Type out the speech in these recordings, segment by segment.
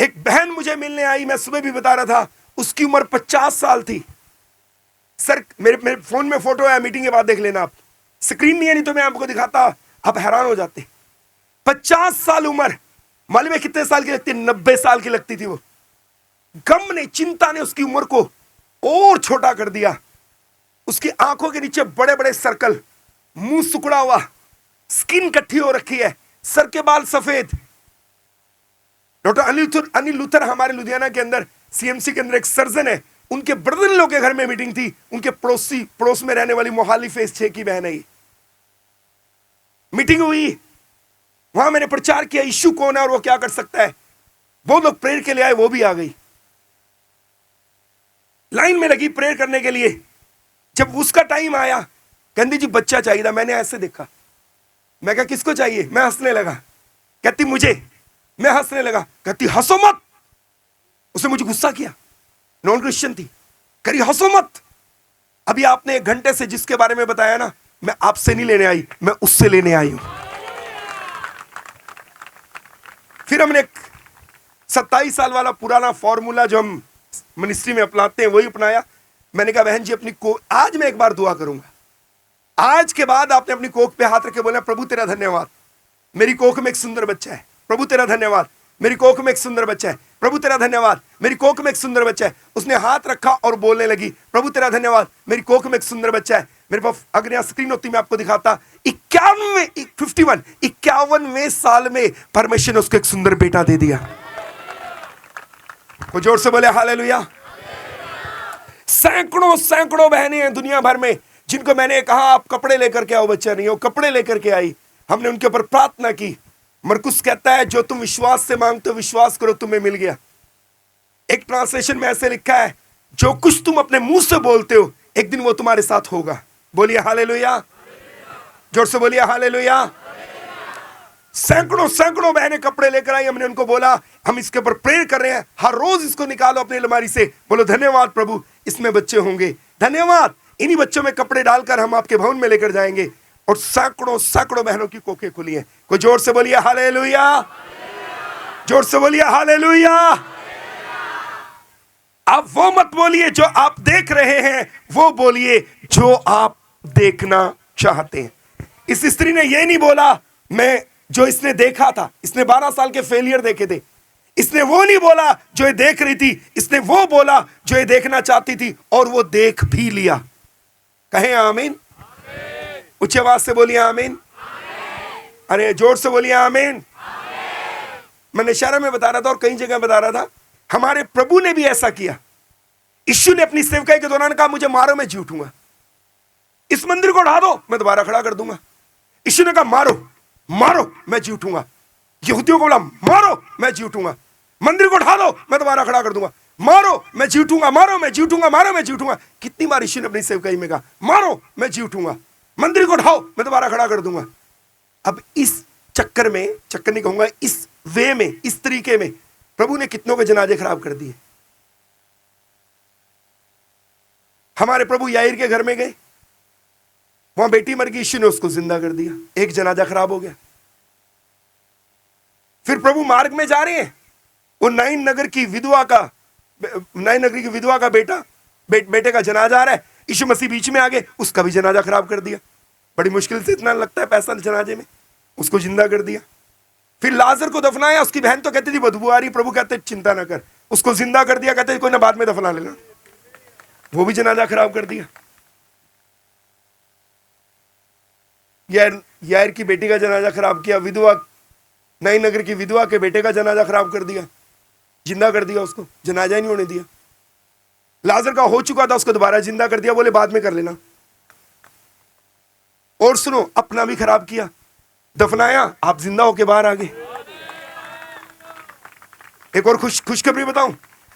एक बहन मुझे मिलने आई, मैं सुबह भी बता रहा था, उसकी उम्र 50 साल थी। सर मेरे फोन में फोटो है, मीटिंग के बाद देख लेना आप, स्क्रीन नहीं है, नहीं तो मैं आपको दिखाता, आप हैरान हो जाते। 50 साल उम्र, मालूम है कितने साल की लगती है? 90 साल की लगती थी वो। गम ने, चिंता ने उसकी उम्र को और छोटा कर दिया। उसकी आंखों के नीचे बड़े बड़े सर्कल, मुंह सुकड़ा हुआ, स्किन कट्ठी हो रखी है, सर के बाल सफेद। डॉक्टर अनिल लूथर हमारे लुधियाना के अंदर सीएमसी के अंदर एक सर्जन है, उनके ब्रदर लोग के घर में मीटिंग थी, उनके पड़ोस में रहने वाली मोहाली फेज 6 की बहन है ये। मीटिंग हुई, वहां मैंने प्रचार किया यीशु कौन है और वो क्या कर सकता है। वो लोग प्रेयर के लिए आए, वो भी आ गई, लाइन में लगी प्रेयर करने के लिए। जब उसका टाइम आया, कहती जी बच्चा चाहिए था। मैंने ऐसे देखा, मैं कहा किसको चाहिए? मैं हंसने लगा। कहती मुझे। मैं हंसने लगा। कहती हंसो मत। उसने मुझे गुस्सा किया, नॉन क्रिश्चियन थी, करी हंसो मत। अभी आपने 1 घंटे से जिसके बारे में बताया ना, मैं आपसे नहीं लेने आई, मैं उससे लेने आई हूं। फिर हमने 27 साल वाला पुराना फॉर्मूला जो हम मिनिस्ट्री में अपनाते हैं वही अपनाया। मैंने कहा बहन जी अपनी कोक, आज मैं एक बार दुआ करूंगा, आज के बाद आपने अपनी कोक पे हाथ रख के बोला प्रभु तेरा धन्यवाद, मेरी कोक में एक सुंदर बच्चा है। प्रभु तेरा धन्यवाद, मेरी कोख में एक सुंदर बच्चा है। प्रभु तेरा धन्यवाद, मेरी कोख में एक सुंदर बच्चा है। उसने हाथ रखा और बोलने लगी प्रभु तेरा धन्यवाद, मेरी कोख में एक सुंदर बच्चा है। मेरे पास अगर यहां स्क्रीन होती मैं आपको दिखाता, 51वें साल में परमेश्वर ने उसको एक सुंदर बेटा दे दिया। वो जोर से बोले हालेलुया। सैकड़ों बहनें हैं दुनिया भर में जिनको मैंने कहा आप कपड़े लेकर के आओ, बच्चा नहीं हो, कपड़े लेकर के आई। हमने उनके ऊपर प्रार्थना की। मरकुस कहता है जो तुम विश्वास से मांगते हो विश्वास करो तुम्हें मिल गया। एक ट्रांसलेशन में ऐसे लिखा है जो कुछ तुम अपने मुंह से बोलते हो एक दिन वो तुम्हारे साथ होगा। बोलिए हालेलुया, जोर से बोलिए हालेलुया। सैकड़ों बहनें कपड़े लेकर आई। हमने उनको बोला हम इसके ऊपर प्रेयर कर रहे हैं, हर रोज इसको निकालो अपनी अलमारी से, बोलो धन्यवाद प्रभु इसमें बच्चे होंगे, धन्यवाद इन्हीं बच्चों में कपड़े डालकर हम आपके भवन में लेकर जाएंगे। और सैकड़ों बहनों की कोखें खुली हैं। कोई जोर से बोलिए हालेलुया, जोर से बोलिए हालेलुया। आप वो मत बोलिए जो आप देख रहे हैं, वो बोलिए जो आप देखना चाहते हैं। इस स्त्री ने ये नहीं बोला मैं जो इसने देखा था, इसने 12 साल के फेलियर देखे थे, इसने वो नहीं बोला जो ये देख रही थी, इसने वो बोला जो ये देखना चाहती थी और वो देख भी लिया। कहें आमीन, उच्च आवाज से बोलिए आमीन। अरे जोर से बोलिए आमीन। मैंने इशारा में बता रहा था और कई जगह बता रहा था, हमारे प्रभु ने भी ऐसा किया। यीशु ने अपनी सेवकाई के दौरान कहा मुझे मारो मैं जी उठूंगा, इस मंदिर को ढा दो मैं दोबारा खड़ा कर दूंगा। यीशु ने कहा मारो मैं जी उठूंगा। यहूदियों को बोला मारो मैं जी उठूंगा, मंदिर को ढा दो मैं दोबारा खड़ा कर दूंगा, मारो मैं जी उठूंगा, मारो मैं जी उठूंगा, मारो मैं जी उठूंगा। कितनी बार यीशु ने अपनी सेवकाई में कहा मारो मैं जी उठूंगा, मंदिर को ढाओ मैं दोबारा खड़ा कर दूंगा। अब इस चक्कर नहीं कहूंगा, इस वे में, इस तरीके में प्रभु ने कितनों के जनाजे खराब कर दिए। हमारे प्रभु याईर के घर में गए, वहां बेटी मर गई, यीशु ने उसको जिंदा कर दिया, एक जनाजा खराब हो गया। फिर प्रभु मार्ग में जा रहे हैं, वो नाइन नगर की विधवा का बेटे का जनाजा आ रहा है, यीशु मसीह बीच में आ गए, उसका भी जनाजा खराब कर दिया। बड़ी मुश्किल से इतना लगता है पैसा जनाजे में, उसको जिंदा कर दिया। फिर लाजर को दफनाया, उसकी बहन तो कहती थी बदबू आ रही, प्रभु कहते चिंता ना कर, उसको जिंदा कर दिया, कहते कोई ना बाद में दफना लेना, वो भी जनाजा खराब कर दिया। याईर की बेटी का जनाजा खराब किया, नई नगर की विधवा के बेटे का जनाजा खराब कर दिया, जिंदा कर दिया, उसको जनाजा ही नहीं होने दिया। लाजर का हो चुका था, उसको दोबारा जिंदा कर दिया, बोले बाद में कर लेना। और सुनो, अपना भी खराब किया, दफनाया, आप जिंदा होके बाहर आ गए। एक और खुशखबरी बताऊं,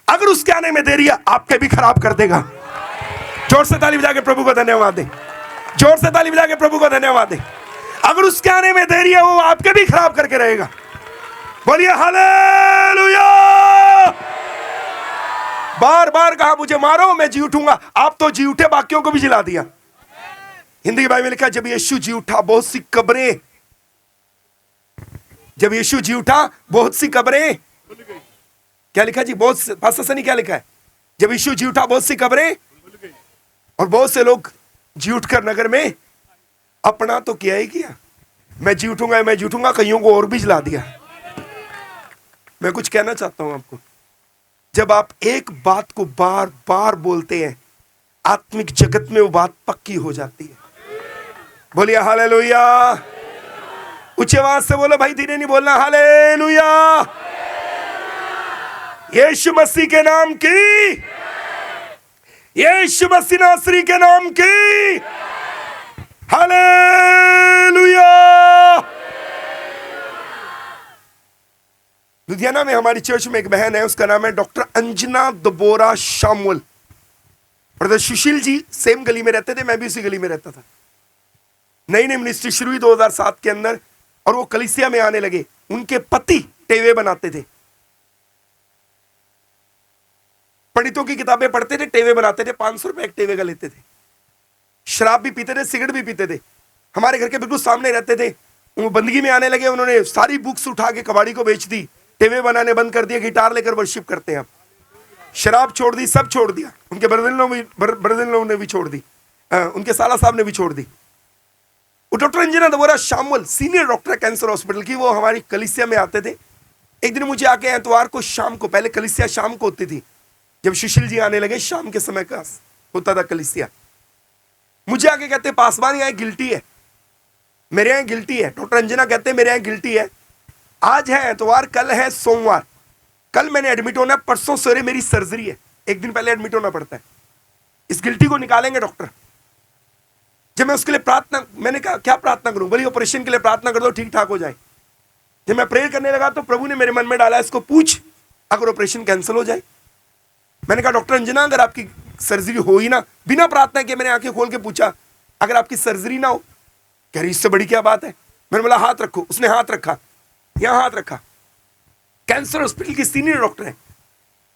अगर उसके आने में देरी है आपके भी खराब कर देगा। जोर से ताली बजा के प्रभु को धन्यवाद दे, जोर से ताली बजा के प्रभु को धन्यवाद दे। अगर उसके आने में देरी है वो आपके भी खराब करके रहेगा। बोलिए हालेलुया। बार कहा मुझे मारो मैं जी उठूंगा, आप तो जी उठे, बाकियों को भी जिला दिया। हिंदी की बाइबल में लिखा जब यीशु जी उठा बहुत सी कब्रें, जब यीशु जी उठा बहुत सी कब्रें क्या लिखा जी? बहुत से, पास्टर सनी क्या लिखा है? जब यीशु जी उठा बहुत सी कब्रें और बहुत से लोग जी उठकर नगर में अपना तो किया ही किया। मैं जी उठूंगा, मैं जी उठूंगा, कईयों को और भी जला दिया। मैं कुछ कहना चाहता हूं आपको, जब आप एक बात को बार बार बोलते हैं, आत्मिक जगत में वो बात पक्की हो जाती है। बोलिए हालेलुया। ऊंची आवाज से बोलो भाई, धीरे नहीं बोलना। हालेलुया। यीशु मसीह के नाम की, यीशु मसीह नासरी के नाम की हालेलुया। लुधियाना में हमारी चर्च में एक बहन है, उसका नाम है doctor Anjana Deborah Shamul. Brother Sushil ji same गली में रहते थे, मैं भी उसी गली में रहता था। नई नई मिनिस्ट्री शुरू हुई 2007 के अंदर, और वो कलीसिया में आने लगे। उनके पति टेवे बनाते थे, पंडितों की किताबें पढ़ते थे, टेवे बनाते थे, 500 रुपए एक टेवे का लेते थे। शराब भी पीते थे, सिगरेट भी पीते थे। हमारे घर के बिल्कुल सामने रहते थे। वो बंदगी में आने लगे, उन्होंने सारी बुक्स उठा के कबाड़ी को बेच दी, टेवे बनाने बंद कर दिया, गिटार लेकर वर्शिप करते हैं अब। शराब छोड़ दी, सब छोड़ दिया। उनके ब्रदर ने भी छोड़ दी, उनके साला साहब ने भी छोड़ दी। वो डॉक्टर अंजना दबोरा शामुल सीनियर डॉक्टर कैंसर हॉस्पिटल की, वो हमारी कलीसिया में आते थे। एक दिन मुझे आके एतवार को शाम को, पहले कलीसिया शाम को होती थी, जब सुशील जी आने लगे शाम के समय का होता था कलीसिया। मुझे आके कहते पासवान यहाँ गिल्टी है, मेरे यहाँ गिल्टी है। डॉक्टर अंजना कहते मेरे यहाँ गिल्टी है। आज है एतवार, कल है सोमवार। कल मैंने एडमिट होना है, परसों सवेरे मेरी सर्जरी है, एक दिन पहले एडमिट होना पड़ता है। इस गिल्टी को निकालेंगे डॉक्टर। जब मैं उसके लिए प्रार्थना, मैंने कहा क्या प्रार्थना करूं? बोली ऑपरेशन के लिए प्रार्थना कर दो, ठीक ठाक हो जाए। जब मैं प्रेयर करने लगा तो प्रभु ने मेरे मन में डाला, इसको पूछ अगर ऑपरेशन कैंसिल हो जाए। मैंने कहा डॉक्टर अंजना अगर आपकी सर्जरी हो ही ना, बिना प्रार्थना के मैंने आंखें खोल के पूछा, अगर आपकी सर्जरी ना हो, कह रही इससे बड़ी क्या बात है। मैंने बोला हाथ रखो, उसने हाथ रखा, यहां हाथ रखा। कैंसर हॉस्पिटल की सीनियर डॉक्टर है,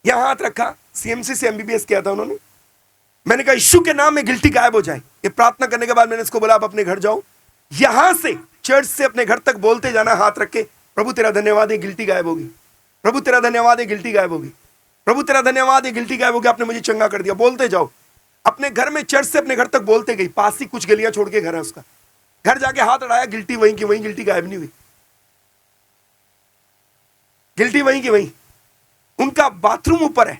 यहां हाथ रखा, सीएमसी से एमबीबीएस किया था उन्होंने। मैंने कहा यीशु के नाम में गिल्टी गायब हो जाए। ये प्रार्थना करने के बाद मैंने इसको बोला आप अपने घर जाओ, यहां से चर्च से अपने घर तक बोलते जाना हाथ रख के, प्रभु तेरा धन्यवाद ये गिल्टी गायब होगी, प्रभु तेरा धन्यवाद ये गिल्टी गायब होगी, प्रभु तेरा धन्यवाद ये गिल्टी गायब होगी, आपने मुझे चंगा कर दिया। बोलते जाओ अपने घर में, चर्च से अपने घर तक बोलते गई। पास ही कुछ गलियां छोड़ के घर है उसका, घर जाके हाथ अड़ाया, गिल्टी वहीं की वहीं, गिल्टी गायब नहीं हुई, गिल्टी वहीं की वहीं। उनका बाथरूम ऊपर है।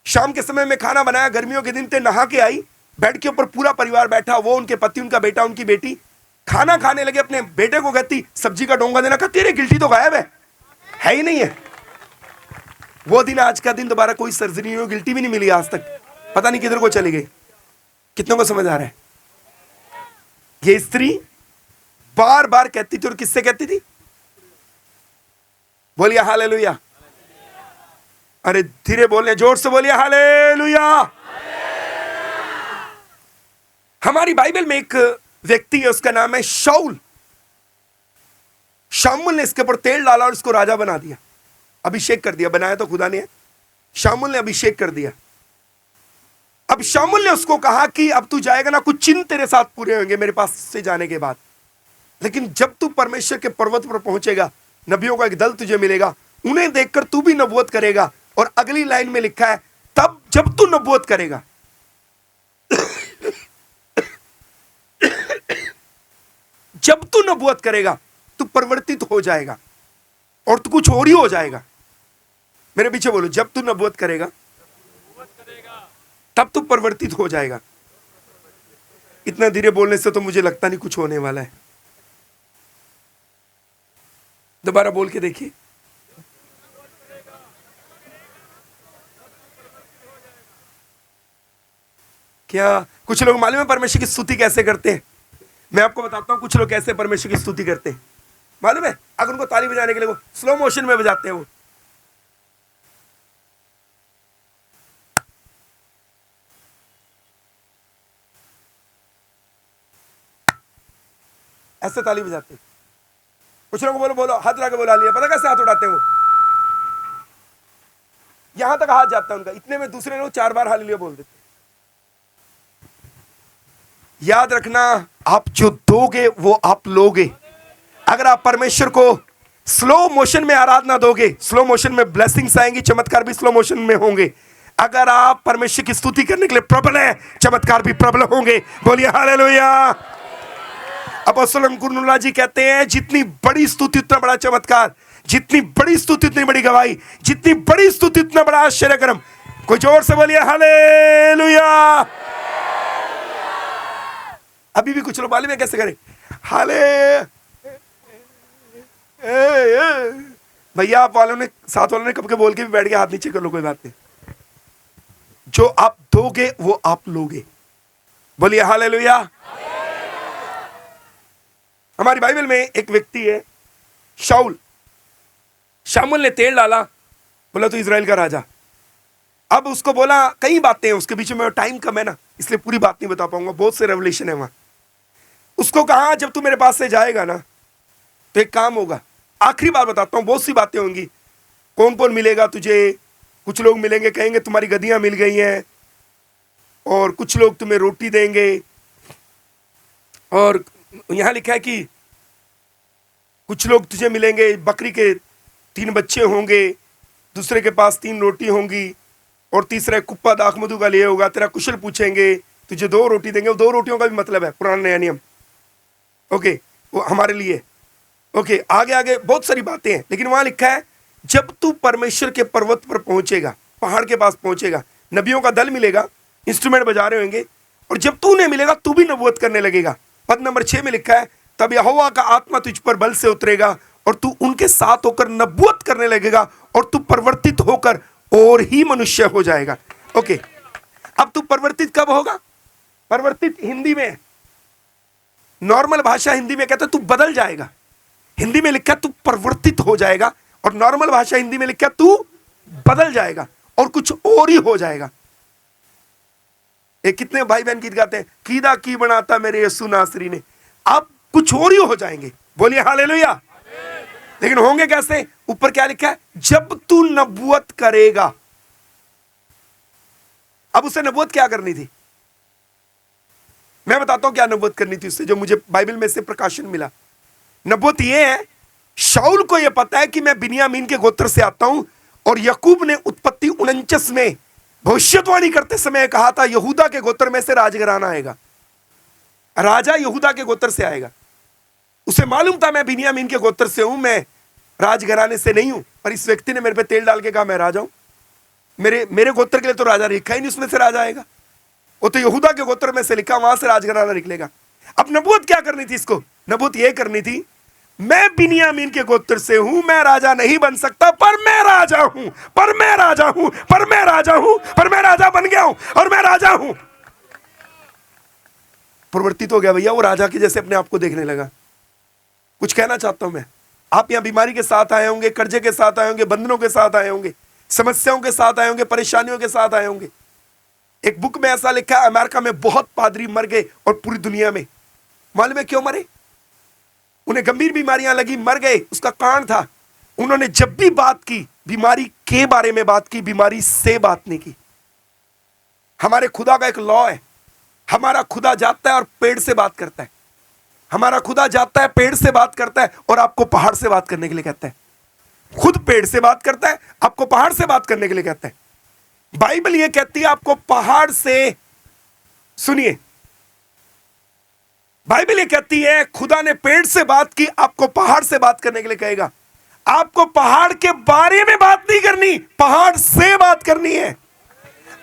शाम के समय में खाना बनाया, गर्मियों के दिन थे, नहा के आई, बेड के ऊपर पूरा परिवार बैठा, वो उनके पति, उनका बेटा, उनकी बेटी। खाना खाने लगे, अपने बेटे को कहती सब्जी का डोंगा देना, कहती तेरे गिल्टी तो गायब है ही नहीं है। वो दिन आज का दिन, दोबारा कोई सर्जरी नहीं हुई, गिल्टी भी नहीं मिली आज तक, पता नहीं किधर को चली गई। कितनों को समझ आ रहा है? ये स्त्री बार बार कहती थी, और किससे कहती थी? बोलिए हालेलुया। अरे धीरे बोलने, जोर से बोलिए हालेलुया। हमारी बाइबल में एक व्यक्ति है, उसका नाम है शाऊल। शामुल ने इसके ऊपर तेल डाला और इसको राजा बना दिया, अभिषेक कर दिया। बनाया तो खुदा ने है, शामुल ने अभिषेक कर दिया। अब शामुल ने उसको कहा कि अब तू जाएगा ना, कुछ चिन्ह तेरे साथ पूरे होंगे मेरे पास से जाने के बाद, लेकिन जब तू परमेश्वर के पर्वत पर पहुंचेगा, नबियों का एक दल तुझे मिलेगा, उन्हें देखकर तू भी नबूवत करेगा। और अगली लाइन में लिखा है, तब जब तू नबूवत करेगा जब तू नबूवत करेगा तू परिवर्तित हो जाएगा और तू कुछ और ही हो जाएगा। मेरे पीछे बोलो, जब तू नबूवत करेगा तब तू परिवर्तित हो जाएगा। इतना धीरे बोलने से तो मुझे लगता नहीं कुछ होने वाला है। दोबारा बोल के देखिए। क्या कुछ लोग मालूम है परमेश्वर की स्तुति कैसे करते हैं? मैं आपको बताता हूं कुछ लोग कैसे परमेश्वर की स्तुति करते हैं। मालूम है? अगर उनको ताली बजाने के लिए वो स्लो मोशन में बजाते हैं, वो ऐसे ताली बजाते हैं। कुछ लोग बोलो बोलो हाथ लगा के बोला लिया, पता कैसे हाथ उड़ाते हैं? वो यहां तक हाथ जाता है उनका, इतने में दूसरे लोग 4 बार हालेलुया बोल देते। याद रखना, आप जो दोगे वो आप लोगे। अगर आप परमेश्वर को स्लो मोशन में आराधना दोगे, स्लो मोशन में ब्लेसिंग्स आएंगी, चमत्कार भी स्लो मोशन में होंगे। अगर आप परमेश्वर की स्तुति करने के लिए प्रबल हैं, चमत्कार भी प्रबल होंगे। बोलिए हालेलुया। अपोस्तल अंकुर जी कहते हैं, जितनी बड़ी स्तुति उतना बड़ा चमत्कार, जितनी बड़ी स्तुति उतनी बड़ी गवाही, जितनी बड़ी स्तुति उतना बड़ा आश्चर्यकर्म। कोई जोर से बोलिए हालेलुया। अभी भी कुछ लोग मालूम है कैसे करें? हाले भैया, आप वालों ने, साथ वालों ने कब के बोल के भी बैठ के हाथ नीचे कर लो, कोई बात नहीं। जो आप दोगे वो आप लोगे। बोलिए हालेलुया। हमारी बाइबल में एक व्यक्ति है शाऊल। शामुल ने तेल डाला, बोला तो इजराइल का राजा। अब उसको बोला, कई बातें हैं उसके बीच में, टाइम कम है ना, इसलिए पूरी बात नहीं बता पाऊंगा, बहुत से रेवलेशन है वहां। उसको कहा, जब तू मेरे पास से जाएगा ना तो एक काम होगा। आखिरी बार बताता हूं, बहुत सी बातें होंगी। कौन कौन मिलेगा तुझे? कुछ लोग मिलेंगे, कहेंगे तुम्हारी गद्दियां मिल गई हैं, और कुछ लोग तुम्हें रोटी देंगे, और यहां लिखा है कि कुछ लोग तुझे मिलेंगे, बकरी के 3 बच्चे होंगे, दूसरे के पास 3 रोटी होंगी, और तीसरा कुप्पा दाख मधु का लिए होगा। तेरा कुशल पूछेंगे, तुझे 2 रोटी देंगे। वो 2 रोटियों का भी मतलब है पुराना नया नियम, ओके, वो हमारे लिए। ओके, आगे आगे बहुत सारी बातें हैं, लेकिन वहां लिखा है, जब तू परमेश्वर के पर्वत पर पहुंचेगा, पहाड़ के पास पहुंचेगा, नबियों का दल मिलेगा, इंस्ट्रूमेंट बजा रहे होंगे, और जब तू उन्हें मिलेगा तू भी नबूवत करने लगेगा। पद नंबर 6 में लिखा है, तब यहोवा का आत्मा तुझ पर बल से उतरेगा, और तू उनके साथ होकर नबूवत करने लगेगा, और तू परिवर्तित होकर और ही मनुष्य हो जाएगा। ओके, अब तू परिवर्तित कब होगा? परिवर्तित हिंदी में, नॉर्मल भाषा हिंदी में कहता है तू बदल जाएगा। हिंदी में लिखा तू परिवर्तित हो जाएगा, और नॉर्मल भाषा हिंदी में लिखा तू बदल जाएगा और कुछ और ही हो जाएगा। एक कितने भाई बहन गीत गाते हैं, कीदा की बनाता मेरे यीशु नासरी ने। आप कुछ और ही हो जाएंगे। बोलिए हालेलुया। लेकिन होंगे कैसे? ऊपर क्या लिखा है? जब तू नबूवत करेगा। अब उसे नबूवत क्या करनी थी? मैं बताता हूं क्या नबूवत करनी थी उससे, जो मुझे बाइबल में से प्रकाशन मिला। नबूवत यह है, शाऊल को यह पता है कि मैं बिन्यामीन के गोत्र से आता हूं, और याकूब ने उत्पत्ति 49 में भविष्यवाणी करते समय कहा था, यहूदा के गोत्र में से राजघराना आएगा, राजा यहूदा के गोत्र से आएगा। उसे मालूम था मैं बिन्यामीन के गोत्र से हूं, मैं राजघराने से नहीं हूं, पर इस व्यक्ति ने मेरे पे तेल डाल के कहा मैं राजा हूं। मेरे गोत्र के लिए तो राजा लिखा ही नहीं, उसमें से राजा आएगा। वो तो यहूदा के गोत्र में से लिखा, वहां से राजघराना निकलेगा। अब नबूवत क्या करनी थी इसको? नबूवत यह करनी थी, मैं बिन्यामीन के गोत्र से हूं, मैं राजा नहीं बन सकता, पर मैं राजा हूं, पर मैं राजा हूं, पर मैं राजा हूं, पर मैं राजा बन गया हूं, और मैं राजा हूं। परिवर्तित हो गया भैया, वो राजा के जैसे अपने आप को देखने लगा। कुछ कहना चाहता हूं मैं, आप यहां बीमारी के साथ आए होंगे, कर्जे के साथ आए होंगे, बंधनों के साथ आए होंगे, समस्याओं के साथ आए होंगे, परेशानियों के साथ आए होंगे। एक बुक में ऐसा लिखा है, अमेरिका में बहुत पादरी मर गए, और पूरी दुनिया में। मालूम है क्यों मरे? उन्हें गंभीर बीमारियां लगी, मर गए। उसका कारण था, उन्होंने जब भी बात की, बीमारी के बारे में बात की, बीमारी से बात नहीं की। हमारे खुदा का एक लॉ है, हमारा खुदा जाता है और पेड़ से बात करता है। हमारा खुदा जाता है, पेड़ से बात करता है, और आपको पहाड़ से बात करने के लिए कहता है। खुद पेड़ से बात करता है, आपको पहाड़ से बात करने के लिए कहता है। बाइबल यह कहती है आपको पहाड़ से, सुनिए, बाइबल ये कहती है खुदा ने पेड़ से बात की, आपको पहाड़ से बात करने के लिए कहेगा। आपको पहाड़ के बारे में बात नहीं करनी, पहाड़ से बात करनी है।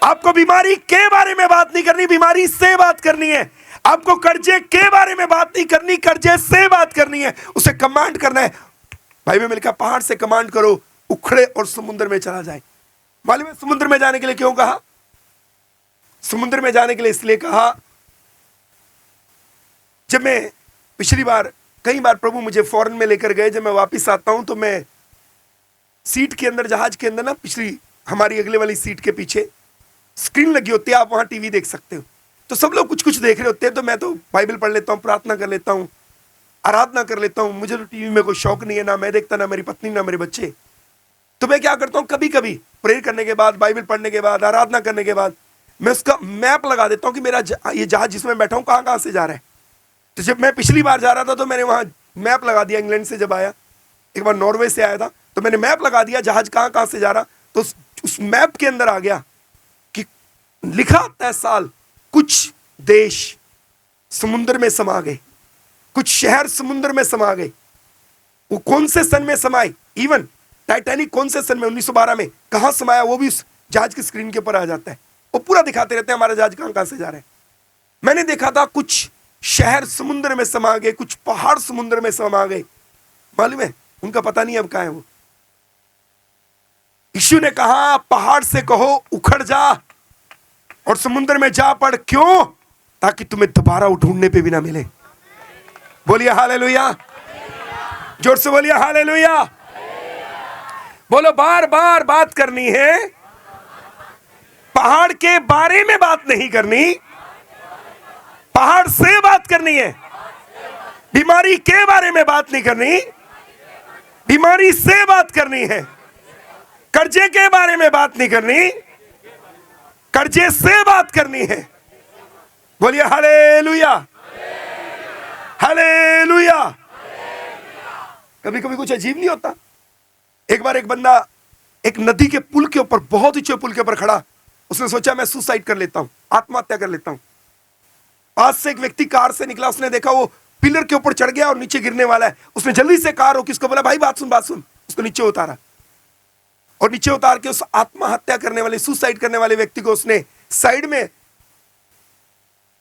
आपको बीमारी के बारे में बात नहीं करनी, बीमारी से बात करनी है। आपको कर्जे के बारे में बात नहीं करनी, कर्जे से बात करनी है। उसे कमांड करना है। भाई में लिखा, पहाड़ से कमांड करो, उखड़े और समुद्र में चला जाए। मालूम है समुद्र में जाने के लिए क्यों कहा? समुद्र में जाने के लिए इसलिए कहा, जब मैं पिछली बार, कई बार प्रभु मुझे फॉरेन में लेकर गए, जब मैं वापस आता हूं तो मैं सीट के अंदर, जहाज के अंदर ना, पिछली हमारी अगले वाली सीट के पीछे स्क्रीन लगी होती है, आप वहां टीवी देख सकते हो। तो सब लोग कुछ कुछ देख रहे होते हैं, तो मैं तो बाइबल पढ़ लेता हूँ, प्रार्थना कर लेता हूँ, आराधना कर लेता हूँ। मुझे तो टीवी में कोई शौक नहीं है, ना मैं देखता, ना मेरी पत्नी, ना मेरे बच्चे। तो मैं क्या करता हूँ, कभी कभी प्रेयर करने के बाद, बाइबल पढ़ने के बाद, आराधना करने के बाद, मैं उसका मैप लगा देता हूँ कि मेरा ये जहाज जिसमें बैठा हूँ कहाँ से जा रहा है। तो जब मैं पिछली बार जा रहा था तो मैंने वहां मैप लगा दिया, इंग्लैंड से जब आया, एक बार नॉर्वे से आया था, तो मैंने मैप लगा दिया जहाज कहां कहां से जा रहा, तो उस मैप के अंदर आ गया कि लिखा तय साल कुछ देश समुद्र में समा गए, कुछ शहर समुद्र में समा गए। वो कौन से सन में समाए, इवन टाइटैनिक कौन से सन में, 1912 में कहां समाया, वो भी उस जहाज की स्क्रीन के ऊपर आ जाता है। वो पूरा दिखाते रहते हैं हमारा जहाज कहां कहां से जा रहे हैं। मैंने देखा था कुछ शहर समुद्र में समा गए, कुछ पहाड़ समुद्र में समा गए। मालूम है उनका पता नहीं अब कहां है वो। यीशु ने कहा पहाड़ से कहो उखड़ जा और समुद्र में जा पड़। क्यों? ताकि तुम्हें दोबारा वो ढूंढने पे भी ना मिले। बोलिए हालेलुया, जोर से बोलिए हालेलुया। बोलो बार बार बात करनी है, पहाड़ के बारे में बात नहीं करनी, पहाड़ से बात करनी है। बीमारी के बारे में बात नहीं करनी, बीमारी से बात करनी है। कर्जे के बारे में बात नहीं करनी, कर्जे से बात करनी है। बोलिए हालेलुया, हालेलुया। कभी कभी कुछ अजीब नहीं होता। एक बार एक बंदा एक नदी के पुल के ऊपर, बहुत ऊंचे पुल के ऊपर खड़ा, उसने सोचा मैं सुसाइड कर लेता हूं, आत्महत्या कर लेता हूं। पास से एक व्यक्ति कार से निकला, उसने देखा वो पिलर के ऊपर चढ़ गया और नीचे गिरने वाला है। उसने जल्दी से कार रोकी, उसको बोला भाई बात सुन बात सुन। उसको नीचे उतारा और नीचे उतार के उस आत्महत्या करने वाले, सुसाइड करने वाले व्यक्ति को उसने साइड में,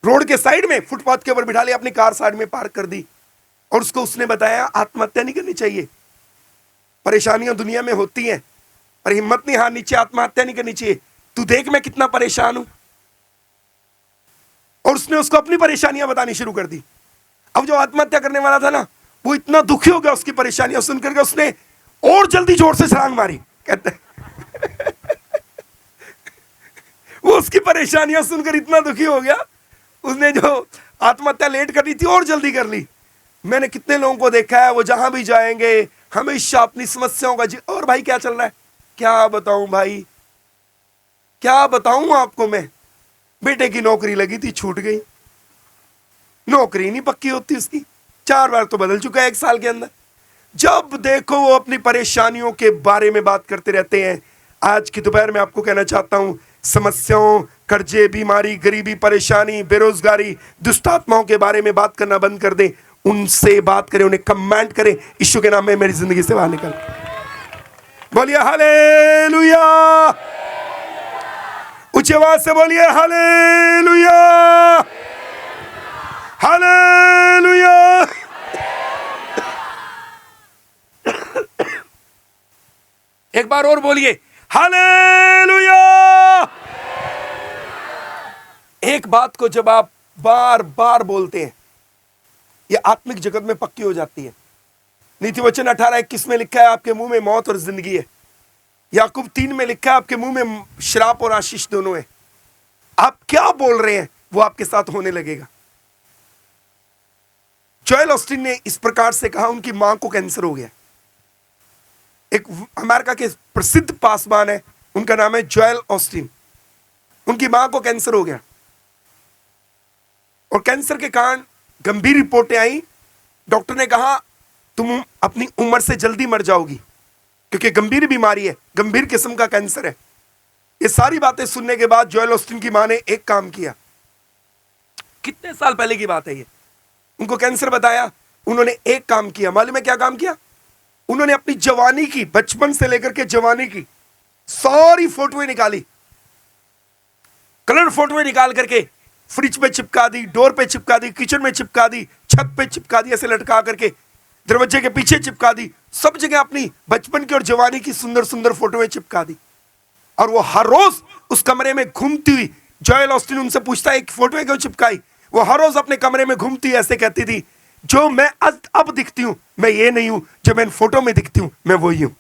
रोड के साइड में, फुटपाथ के ऊपर बिठा लिया, अपनी कार साइड में पार्क कर दी और उसको उसने बताया आत्महत्या नहीं करनी चाहिए। परेशानियां दुनिया में होती हैं पर हिम्मत नहीं हारनी चाहिए, आत्महत्या नहीं करनी चाहिए। तू देख मैं कितना परेशान हूं। और उसने उसको अपनी परेशानियां बतानी शुरू कर दी। अब जो आत्महत्या करने वाला था ना, वो इतना दुखी हो गया उसकी परेशानियां सुनकर के, उसने और जल्दी जोर से छलांग मारी। कहते वो उसकी परेशानियां सुनकर इतना दुखी हो गया, उसने जो आत्महत्या लेट करनी थी और जल्दी कर ली। मैंने कितने लोगों को देखा है, वो जहां भी जाएंगे हमेशा अपनी समस्याओं का और भाई क्या चल रहा है, क्या बताऊं भाई, क्या बताऊं आपको मैं। बेटे की नौकरी लगी थी, छूट गई। नौकरी नहीं पक्की होती उसकी, 4 बार तो बदल चुका है 1 साल के अंदर। जब देखो वो अपनी परेशानियों के बारे में बात करते रहते हैं। आज की दोपहर में आपको कहना चाहता हूं, समस्याओं, कर्जे, बीमारी, गरीबी, परेशानी, बेरोजगारी, दुष्ट आत्माओं के बारे में बात करना बंद कर दें। उनसे बात करें, उन्हें कमेंट करें, यीशु के नाम में मेरी जिंदगी से बाहर निकल। बोलिए हालेलुया, ऊंची आवाज से बोलिए हालेलुया, हालेलुया। एक बार और बोलिए हालेलुया। एक बात को जब आप बार बार बोलते हैं, ये आत्मिक जगत में पक्की हो जाती है। नीति वचन 18:21 में लिखा है आपके मुंह में मौत और जिंदगी है। याकूब 3 में लिखा है आपके मुंह में श्राप और आशीष दोनों है। आप क्या बोल रहे हैं वो आपके साथ होने लगेगा। जोएल ऑस्टिन ने इस प्रकार से कहा, उनकी मां को कैंसर हो गया। एक अमेरिका के प्रसिद्ध पासवान है, उनका नाम है जोएल ऑस्टिन। उनकी मां को कैंसर हो गया और कैंसर के कारण गंभीर रिपोर्टें आई। डॉक्टर ने कहा तुम अपनी उम्र से जल्दी मर जाओगी क्योंकि गंभीर बीमारी है, गंभीर किस्म का कैंसर है। ये सारी बातें सुनने के बाद जोएल ऑस्टिन की मां ने एक काम किया। कितने साल पहले की बात है ये, उनको कैंसर बताया, उन्होंने एक काम किया। मालूम है क्या काम किया? उन्होंने अपनी जवानी की, बचपन से लेकर के जवानी की सारी फोटोएं निकाली, कलर फोटोएं निकाल करके फ्रिज पे चिपका दी, डोर पे चिपका दी, किचन में चिपका दी, छत पे चिपका दी, ऐसे लटका करके दरवाजे के पीछे चिपका दी। सब जगह अपनी बचपन की और जवानी की सुंदर सुंदर फोटोएं चिपका दी। और वो हर रोज उस कमरे में घूमती हुई, जोएल ऑस्टिन उनसे पूछता है फोटोएं क्यों चिपकाई? वो हर रोज अपने कमरे में घूमती ऐसे कहती थी, जो मैं अब दिखती हूं मैं ये नहीं हूं, जो मैं इन फोटो में दिखती हूं मैं वही हूं।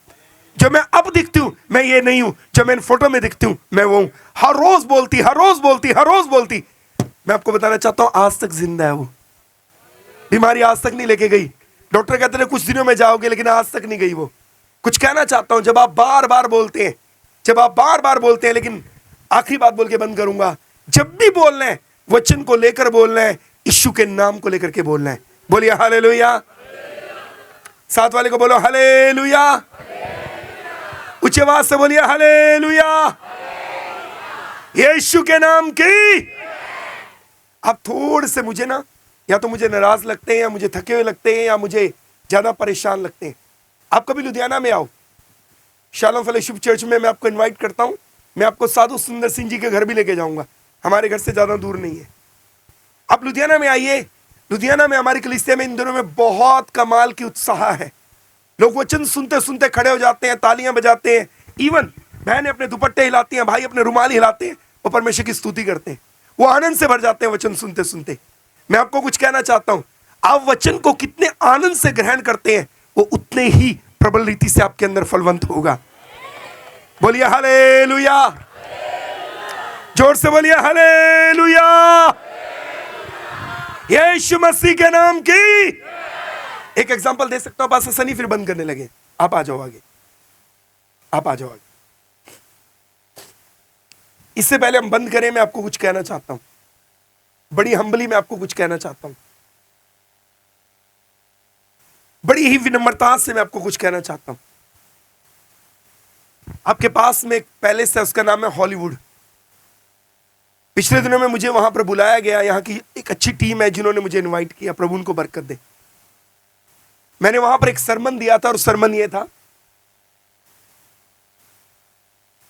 जो मैं अब दिखती हूं मैं ये नहीं हूं, जो मैं इन फोटो में दिखती हूं मैं वो हूं। हर रोज बोलती, हर रोज बोलती, हर रोज बोलती। मैं आपको बताना चाहता हूं आज तक जिंदा है वो। बीमारी आज तक नहीं लेके गई। डॉक्टर कहते थे कुछ दिनों में जाओगे, लेकिन आज तक नहीं गई वो। कुछ कहना चाहता हूं, जब आप बार बार बोलते हैं, जब आप बार बार बोलते हैं, लेकिन आखिरी बात बोल के बंद करूंगा, जब भी बोलना है वचन को लेकर बोलना है, यीशु के नाम को लेकर के बोलना है। बोलिए हालेलुया। साथ वाले को बोलो हालेलुया। ऊंची आवाज से बोलिए हालेलुया। यीशु के नाम की। आप थोड़े से मुझे ना, या तो मुझे नाराज लगते हैं, या मुझे थके हुए लगते हैं, या मुझे ज्यादा परेशान लगते हैं। आप कभी लुधियाना में आओ, शालोम फेलोशिप चर्च में मैं आपको इनवाइट करता हूं। मैं आपको साधु सुंदर सिंह जी के घर भी लेके जाऊंगा, हमारे घर से ज्यादा दूर नहीं है। आप लुधियाना में आइए। लुधियाना में हमारी कलीसिया में इन दिनों में बहुत कमाल की उत्साह है। लोग वचन सुनते सुनते खड़े हो जाते हैं, तालियां बजाते हैं। इवन बहनें अपने दुपट्टे हिलाती हैं, भाई अपने रुमाल हिलाते हैं, वो परमेश्वर की स्तुति करते हैं। वो आनंद से भर जाते हैं वचन सुनते सुनते। मैं आपको कुछ कहना चाहता हूं, आप वचन को कितने आनंद से ग्रहण करते हैं, वो उतने ही प्रबल रीति से आपके अंदर फलवंत होगा। बोलिए हालेलुया। जोर से बोलिए हालेलुया। यीशु मसीह के नाम की। एक एग्जांपल दे सकता हूं पास्टर सनी, फिर बंद करने लगे। आप आ जाओ आगे, आप आ जाओ आगे। इससे पहले हम बंद करें, मैं आपको कुछ कहना चाहता हूं, बड़ी हम्बली मैं आपको कुछ कहना चाहता हूं, बड़ी ही विनम्रता से मैं आपको कुछ कहना चाहता हूं। आपके पास में एक पैलेस है, उसका नाम है हॉलीवुड। पिछले दिनों में मुझे वहां पर बुलाया गया। यहां की एक अच्छी टीम है जिन्होंने मुझे इनवाइट किया, प्रभु उनको बरकत दे। मैंने वहां पर एक सरमन दिया था, और सरमन ये था,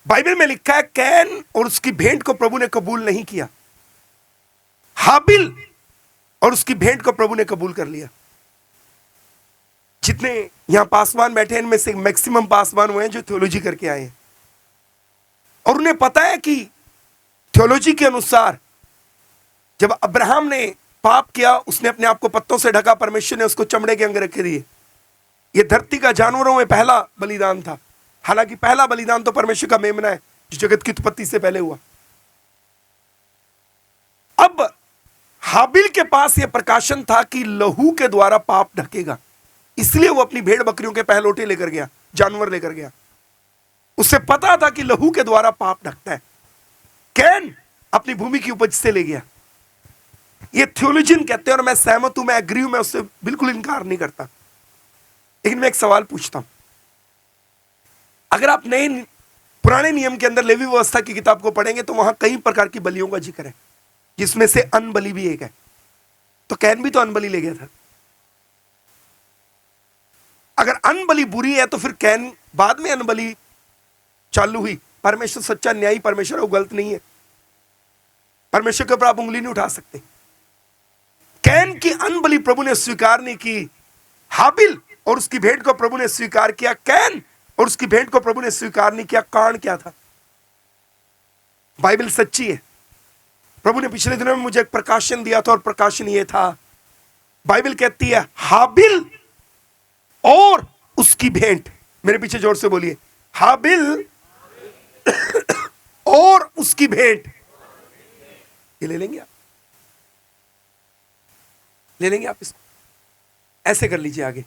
बाइबल में लिखा है कैन और उसकी भेंट को प्रभु ने कबूल नहीं किया, हाबिल और उसकी भेंट को प्रभु ने कबूल कर लिया। जितने यहां पासवान बैठे हैं, इनमें से मैक्सिमम पासवान हुए हैं जो थियोलॉजी करके आए हैं, और उन्हें पता है कि थियोलॉजी के अनुसार जब अब्राहम ने पाप किया, उसने अपने आप को पत्तों से ढका, परमेश्वर ने उसको चमड़े के अंग रखे दिए। यह धरती का जानवरों में पहला बलिदान था। हालांकि पहला बलिदान तो परमेश्वर का मेमना है जो जगत की उत्पत्ति से पहले हुआ। अब हाबिल के पास यह प्रकाशन था कि लहू के द्वारा पाप ढकेगा, इसलिए वो अपनी भेड़ बकरियों के पहलौठे लेकर गया, जानवर लेकर गया। उसे पता था कि लहू के द्वारा पाप ढकता है। कैन अपनी भूमि की उपज से ले गया। ये थियोलॉजियन कहते हैं, और मैं सहमत हूं, मैं एग्री हूं, मैं उससे बिल्कुल इनकार नहीं करता। लेकिन मैं एक सवाल पूछता हूं, अगर आप पुराने नियम के अंदर लेवी व्यवस्था की किताब को पढ़ेंगे तो वहां कई प्रकार की बलियों का जिक्र है, जिसमें से अन्न बलि भी एक है। तो कैन भी तो अन्न बलि ले गया था। अगर अन्न बलि बुरी है तो फिर कैन बाद में अन्न बलि चालू हुई। परमेश्वर सच्चा न्यायी परमेश्वर, वो गलत नहीं है। परमेश्वर के ऊपर आप उंगली नहीं उठा सकते। कैन की अन्न बलि प्रभु ने स्वीकार नहीं की, हाबिल और उसकी भेंट को प्रभु ने स्वीकार किया। कैन और उसकी भेंट को प्रभु ने स्वीकार नहीं किया। कारण क्या था? बाइबल सच्ची है। प्रभु ने पिछले दिनों में मुझे एक प्रकाशन दिया था, और प्रकाशन यह था, बाइबल कहती है हाबिल और उसकी भेंट। मेरे पीछे जोर से बोलिए, हाबिल और उसकी भेंट। ये ले लेंगे आप, ले लेंगे आप इसको? ऐसे कर लीजिए, आगे,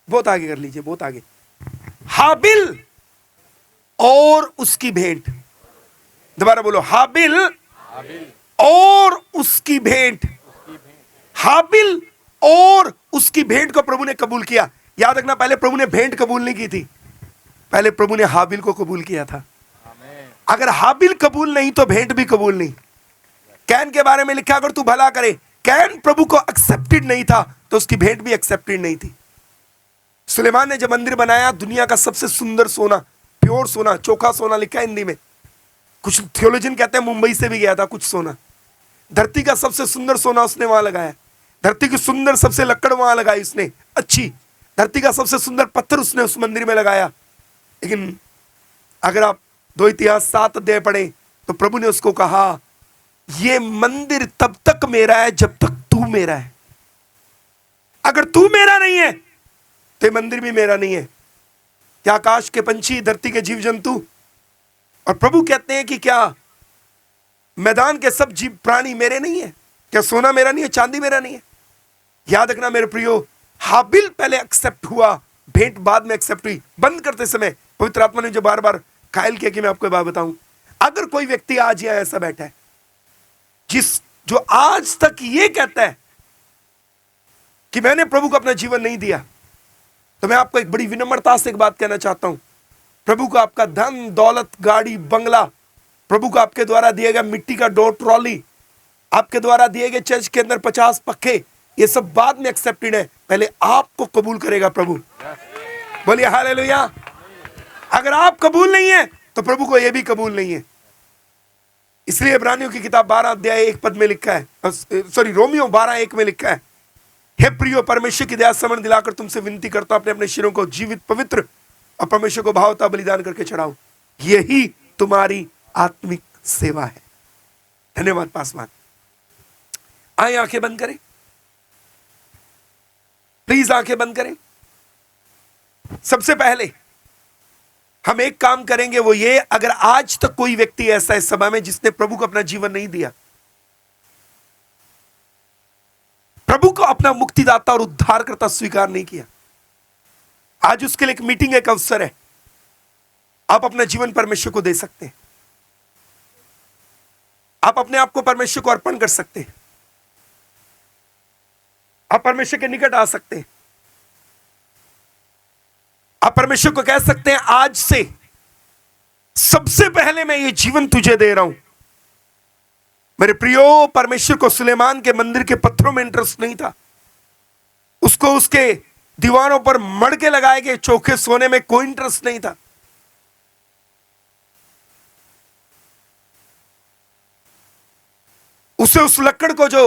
बहुत आगे कर लीजिए, बहुत आगे। हाबिल और उसकी भेंट। दोबारा बोलो, हाबिल और उसकी भेंट। हाबिल और उसकी भेंट को प्रभु ने कबूल किया। याद रखना, पहले प्रभु ने भेंट कबूल नहीं की थी, पहले प्रभु ने हाबिल को कबूल किया था। अगर हाबिल कबूल नहीं तो भेंट भी कबूल नहीं। कैन के बारे में लिखा, अगर तू भला करे, कैन प्रभु को एक्सेप्टेड नहीं था तो उसकी भेंट भी एक्सेप्टेड नहीं थी। सुलेमान ने जब मंदिर बनाया, दुनिया का सबसे सुंदर सोना, प्योर सोना, चोखा सोना लिखा है हिंदी में। कुछ थियोलॉजियन कहते हैं मुंबई से भी गया था कुछ सोना। धरती का सबसे सुंदर सोना उसने वहां लगाया। धरती की सुंदर सबसे लकड़ वहां लगाई उसने, अच्छी। धरती का सबसे सुंदर पत्थर उसने उस मंदिर में लगाया। लेकिन अगर आप 2 इतिहास 7 अध्याय पढ़े तो प्रभु ने उसको कहा, यह मंदिर तब तक मेरा है जब तक तू मेरा है। अगर तू मेरा नहीं है तो मंदिर भी मेरा नहीं है। क्या आकाश के पंछी, धरती के जीव जंतु और प्रभु कहते हैं कि क्या मैदान के सब जीव प्राणी मेरे नहीं है? क्या सोना मेरा नहीं है, चांदी मेरा नहीं है? याद रखना मेरे प्रियो, हाबिल पहले एक्सेप्ट हुआ, भेंट बाद में एक्सेप्ट हुई। बंद करते समय पवित्र आत्मा ने जो बार बार कायल किया कि मैं आपको बात बताऊं, अगर कोई व्यक्ति आज यहां ऐसा बैठा है जो आज तक ये कहता है कि मैंने प्रभु को अपना जीवन नहीं दिया, तो मैं आपको एक बड़ी विनम्रता से एक बात कहना चाहता हूं, प्रभु को आपका धन दौलत गाड़ी बंगला, प्रभु को आपके द्वारा दिए गए मिट्टी का डोर ट्रॉली, आपके द्वारा दिए गए चर्च के अंदर 50 पक्के, ये सब बाद में एक्सेप्टेड है, पहले आपको कबूल करेगा प्रभु। बोलिए हालेलुया। अगर आप कबूल नहीं है तो प्रभु को यह भी कबूल नहीं है। इसलिए इब्रानियों की किताब 12 अध्याय 1 पद में लिखा है, रोमियो 12:1 में लिखा है, हे प्रियो, परमेश्वर की दया समझ दिलाकर तुमसे विनती करता हूं, अपने अपने शरीरों को जीवित पवित्र और परमेश्वर को भावता बलिदान करके चढ़ाओ, यही तुम्हारी आत्मिक सेवा है। धन्यवाद पासवान। आए आंखें बंद करें, प्लीज आंखें बंद करें। सबसे पहले हम एक काम करेंगे, वो ये, अगर आज तक कोई व्यक्ति ऐसा है सभा में जिसने प्रभु को अपना जीवन नहीं दिया, प्रभु को अपना मुक्तिदाता और उद्धारकर्ता स्वीकार नहीं किया, आज उसके लिए एक मीटिंग, एक अवसर है। आप अपना जीवन परमेश्वर को दे सकते हैं, आप अपने आप को परमेश्वर को अर्पण कर सकते हैं, आप परमेश्वर के निकट आ सकते हैं, आप परमेश्वर को कह सकते हैं, आज से सबसे पहले मैं ये जीवन तुझे दे रहा हूं। मेरे प्रियो, परमेश्वर को सुलेमान के मंदिर के पत्थरों में इंटरेस्ट नहीं था, उसको उसके दीवारों पर मड़के लगाए गए चोखे सोने में कोई इंटरेस्ट नहीं था। उसे उस लकड़ को जो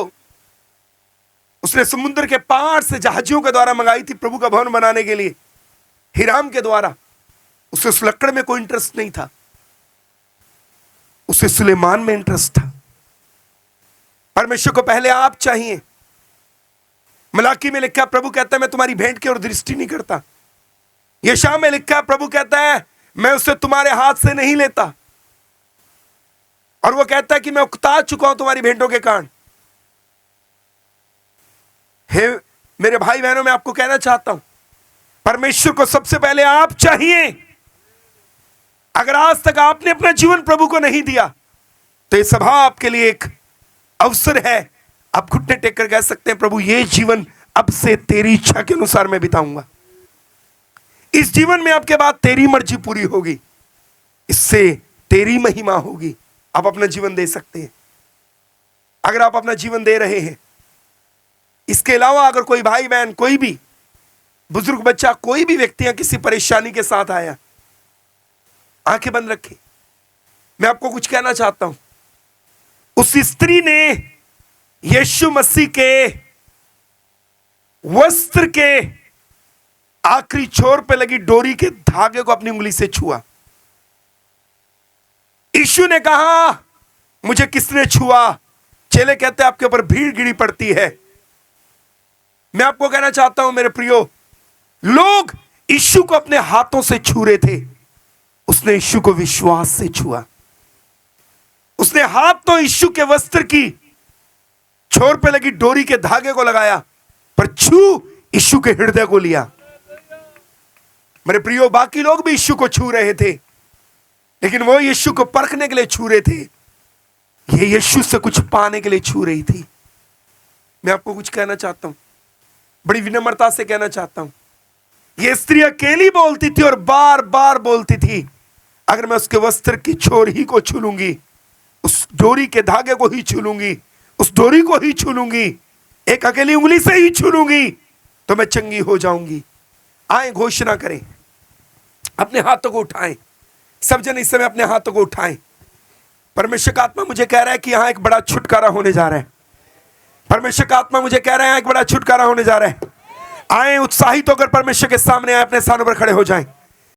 उसने समुद्र के पार से जहाजियों के द्वारा मंगाई थी प्रभु का भवन बनाने के लिए, हिराम के द्वारा, उसे उस लकड़ में कोई इंटरेस्ट नहीं था, उसे सुलेमान में इंटरेस्ट था। परमेश्वर को पहले आप चाहिए। मलाकी में लिखा, प्रभु कहता है मैं तुम्हारी भेंट की ओर दृष्टि नहीं करता। यशायाह में लिखा, प्रभु कहता है मैं उसे तुम्हारे हाथ से नहीं लेता, और वो कहता है कि मैं उकता चुका हूं तुम्हारी भेंटों के कारण। हे मेरे भाई बहनों, मैं आपको कहना चाहता हूं, परमेश्वर को सबसे पहले आप चाहिए। अगर आज तक आपने अपना जीवन प्रभु को नहीं दिया तो यह सभा आपके लिए एक अवसर है। आप घुटने टेक कर कह सकते हैं, प्रभु ये जीवन अब से तेरी इच्छा के अनुसार मैं बिताऊंगा। इस जीवन में आपके बाद तेरी मर्जी पूरी होगी, इससे तेरी महिमा होगी। आप अपना जीवन दे सकते हैं। अगर आप अपना जीवन दे रहे हैं, इसके अलावा अगर कोई भाई बहन, कोई भी बुजुर्ग बच्चा, कोई भी व्यक्ति किसी परेशानी के साथ आया, आंखें बंद रखें, मैं आपको कुछ कहना चाहता हूं। उस स्त्री ने यीशु मसीह के वस्त्र के आखिरी छोर पे लगी डोरी के धागे को अपनी उंगली से छुआ। यीशु ने कहा, मुझे किसने छुआ? चेले कहते हैं आपके ऊपर भीड़ गिरी पड़ती है। मैं आपको कहना चाहता हूं मेरे प्रियो, लोग यीशु को अपने हाथों से छू रहे थे, उसने यीशु को विश्वास से छुआ। उसने हाथ तो यीशु के वस्त्र की छोर पे लगी डोरी के धागे को लगाया, पर छू यीशु के हृदय को लिया। मेरे प्रियो, बाकी लोग भी यीशु को छू रहे थे, लेकिन वो यीशु को परखने के लिए छू रहे थे, ये यीशु से कुछ पाने के लिए छू रही थी। मैं आपको कुछ कहना चाहता हूं, बड़ी विनम्रता से कहना चाहता हूं। ये स्त्री अकेली बोलती थी और बार बार बोलती थी, अगर मैं उसके वस्त्र की छोर ही को छू लूंगी, उस डोरी के धागे को ही छू लूंगी, उस डोरी को ही छू लूंगी, एक अकेली उंगली से ही छू लूंगी, तो मैं चंगी हो जाऊंगी। आए घोषणा करें, अपने हाथों को उठाएं, सब जन इस समय अपने हाथों को उठाएं। परमेश्वर का आत्मा मुझे कह रहा है कि यहां एक बड़ा छुटकारा होने जा रहा है। परमेश्वर का आत्मा मुझे कह रहा है यहां एक बड़ा छुटकारा होने जा रहा है। आए उत्साहित होकर परमेश्वर के सामने आए, अपने स्थानों पर खड़े हो जाएं।